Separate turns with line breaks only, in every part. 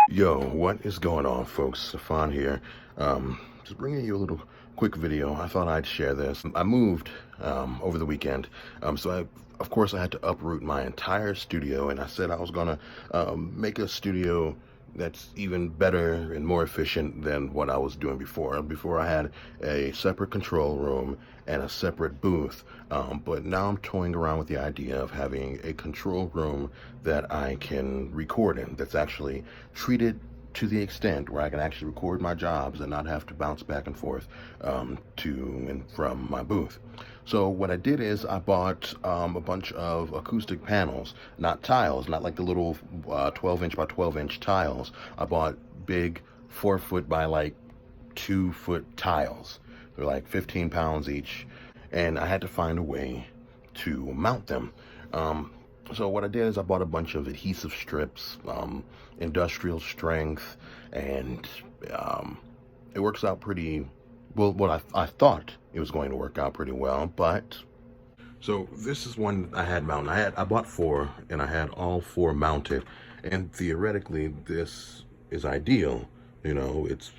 Yo, what is going on, folks? Stefan here. Just bringing you a little quick video. I thought I'd share this. I moved over the weekend, of course, I had to uproot my entire studio, and I said I was gonna make a studio that's even better and more efficient than what I was doing before. Before I had a separate control room and a separate booth, but now I'm toying around with the idea of having a control room that I can record in, that's actually treated to the extent where I can actually record my jobs and not have to bounce back and forth to and from my booth. So what I did is I bought a bunch of acoustic panels, not tiles, not like the little 12-inch by 12-inch tiles. I bought big 4-foot by like 2-foot tiles. They're like 15 pounds each, and I had to find a way to mount them. So what I did is I bought a bunch of adhesive strips, industrial strength, and it works out pretty well. What I thought it was going to work out pretty well, but so this is one I had mounted. I bought 4, and I had all 4 mounted, and theoretically this is ideal. You know, it's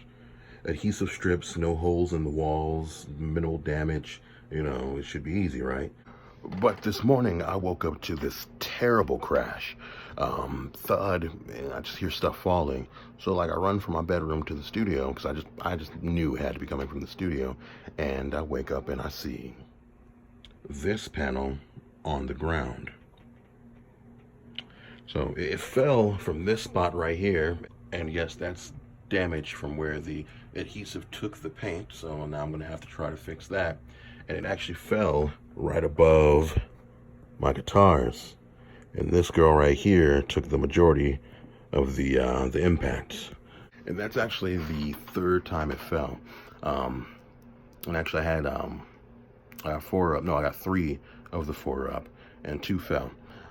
adhesive strips, no holes in the walls, minimal damage. You know, it should be easy, right? But this morning I woke up to this terrible crash, thud, and I just hear stuff falling. So like I run from my bedroom to the studio because I just knew it had to be coming from the studio, and I wake up and I see this panel on the ground. So it fell from this spot right here, and yes, that's damage from where the adhesive took the paint. So now I'm gonna have to try to fix that. And it actually fell right above my guitars, and this girl right here took the majority of the impact. And that's actually the 3rd time it fell. And actually I had 4 up. No, I got 3 of the 4 up, and 2 fell.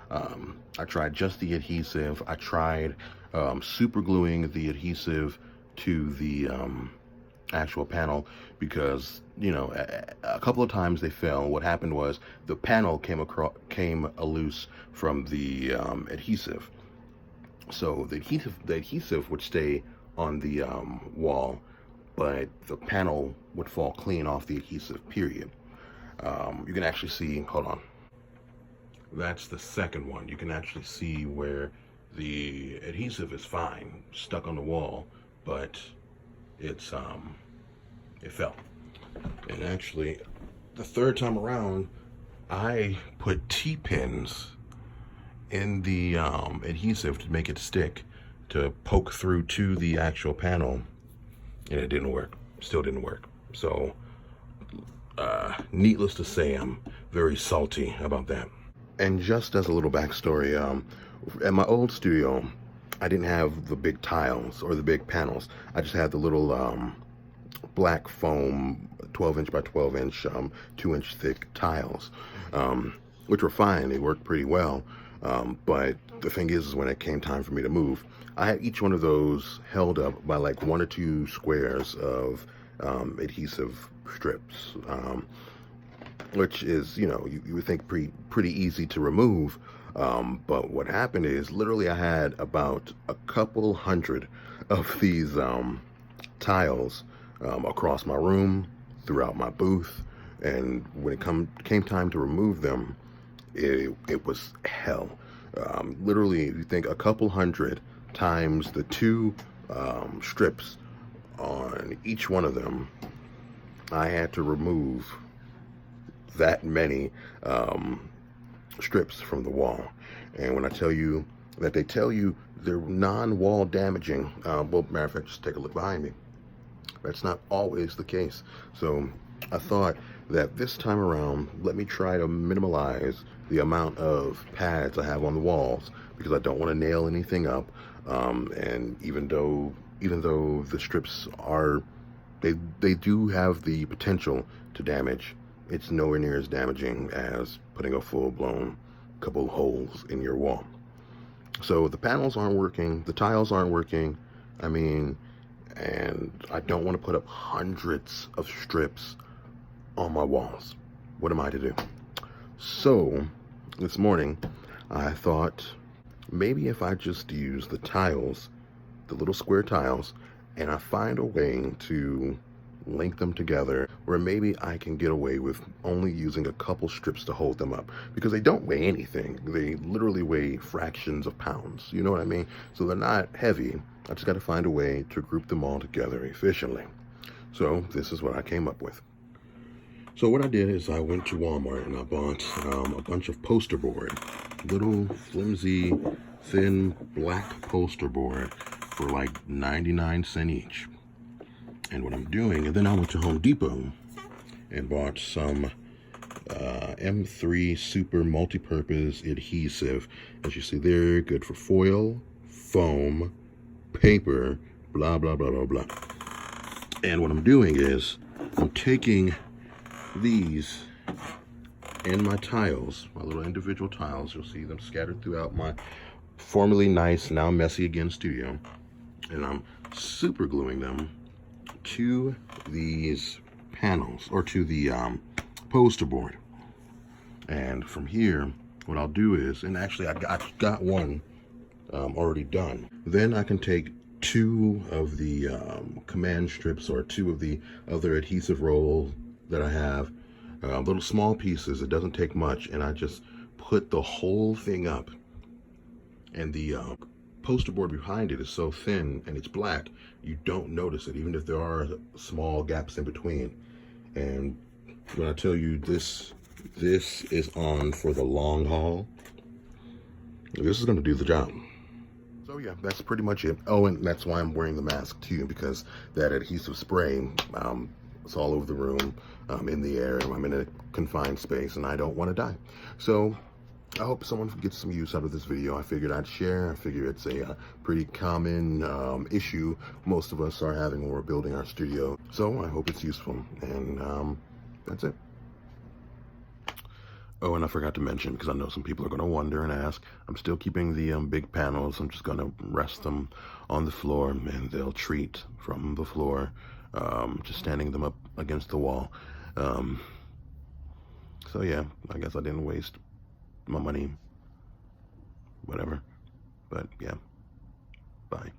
I tried just the adhesive. I tried super gluing the adhesive to the actual panel, because you know a couple of times they fell. What happened was the panel came loose from the adhesive, so the adhesive would stay on the wall, but the panel would fall clean off the adhesive, period. You can actually see, hold on, that's the second one. You can actually see where the adhesive is fine, stuck on the wall, but it's it fell. And actually the 3rd time around I put T-pins in the adhesive to make it stick, to poke through to the actual panel, and it didn't work. Still didn't work. So needless to say, I'm very salty about that. And just as a little backstory, at my old studio I didn't have the big tiles or the big panels. I just had the little black foam 12-inch by 12-inch 2-inch thick tiles, which were fine. They worked pretty well, but the thing is when it came time for me to move, I had each one of those held up by like 1 or 2 squares of adhesive strips, which is, you know, you would think pretty easy to remove. But what happened is literally I had about a couple hundred of these tiles across my room, throughout my booth, and when it came time to remove them, it was hell. Literally, if you think a couple hundred times the 2 strips on each one of them, I had to remove that many strips from the wall. And when I tell you that they tell you they're non-wall damaging, well, matter of fact, just take a look behind me. That's not always the case. So I thought that this time around, let me try to minimize the amount of pads I have on the walls, because I don't want to nail anything up. And even though the strips are, they do have the potential to damage, it's nowhere near as damaging as putting a full-blown couple holes in your wall. So the panels aren't working, the tiles aren't working. I mean, and I don't want to put up hundreds of strips on my walls. What am I to do? So this morning I thought maybe if I just use the tiles the little square tiles, and I find a way to link them together where maybe I can get away with only using a couple strips to hold them up, because they don't weigh anything. They literally weigh fractions of pounds, you know what I mean? So they're not heavy. I just got to find a way to group them all together efficiently. So this is what I came up with. So what I did is I went to Walmart and I bought a bunch of poster board, little flimsy, thin black poster board for like 99 cents each. And what I'm doing, and then I went to Home Depot and bought some M3 Super Multi-Purpose Adhesive. As you see there, good for foil, foam, paper, blah, blah, blah, blah, blah. And what I'm doing is I'm taking these and my tiles, my little individual tiles, you'll see them scattered throughout my formerly nice, now messy again studio, and I'm super gluing them to these panels, or to the poster board. And from here, what I'll do is, and actually I got one already done. Then I can take two of the command strips, or two of the other adhesive rolls that I have, little small pieces. It doesn't take much, and I just put the whole thing up. And the poster board behind it is so thin and it's black, you don't notice it, even if there are small gaps in between. And when I tell you this is on for the long haul, this is going to do the job. So yeah, that's pretty much it. Oh, and that's why I'm wearing the mask too, because that adhesive spray, it's all over the room, in the air. I'm in a confined space and I don't want to die. So I hope someone gets some use out of this video. I figured I'd share. I figure it's a pretty common issue most of us are having when we're building our studio. So I hope it's useful, and that's it. Oh, and I forgot to mention, because I know some people are going to wonder and ask, I'm still keeping the big panels. I'm just going to rest them on the floor, and they'll treat from the floor, just standing them up against the wall. So yeah, I guess I didn't waste my money, whatever, but yeah, bye.